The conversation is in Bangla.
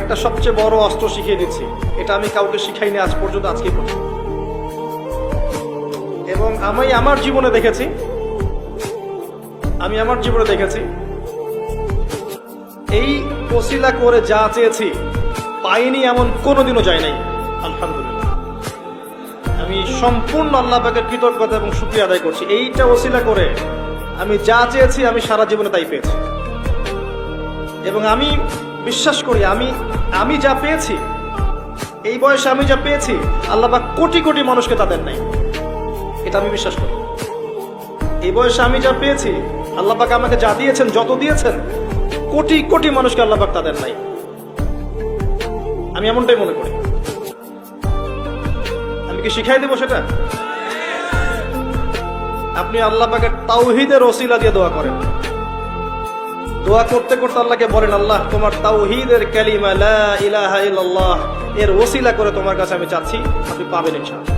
একটা সবচেয়ে বড় অস্ত্র শিখিয়ে দিচ্ছি, এটা আমি কাউকে শিখাইনি আজ পর্যন্ত, আজকে পর্যন্ত। এবং আমি আমার জীবনে দেখেছি এই ওসিলা করে যা চেয়েছি পাইনি এমন কোনোদিনও যায় নাই। আলহামদুলিল্লাহ, আমি সম্পূর্ণ আল্লাহ পাকের কৃতজ্ঞতা এবং শুকরিয়া আদায় করছি। এইটা ওসিলা করে আমি যা চেয়েছি আমি সারা জীবনে তাই পেয়েছি। এবং আমি বিশ্বাস করি আমি যা পেয়েছি, এই বয়সে আমি যা পেয়েছি, আল্লাহ পাক কোটি কোটি মানুষকে তাদের নাই, এটা আমি বিশ্বাস করি। এই বয়সে আমি যা পেয়েছি, আল্লাহ পাক আমাকে যা দিয়েছেন, যত দিয়েছেন, কোটি কোটি মানুষকে আল্লাহ পাক তাদের নাই, আমি এমনটাই মনে করি। আমি কি শিখাই দেবো সেটা? আপনি আল্লাহ পাকের তাওহীদের ওসিলা দিয়ে দোয়া করেন। দোয়া করতে করতে আল্লাহকে বলেন, আল্লাহ তোমার তাওহীদের কালিমা লা ইলাহা ইল্লাল্লাহ এর ওসিলা করে তোমার কাছে আমি চাচ্ছি, আপনি পাবেন ইনশাআল্লাহ।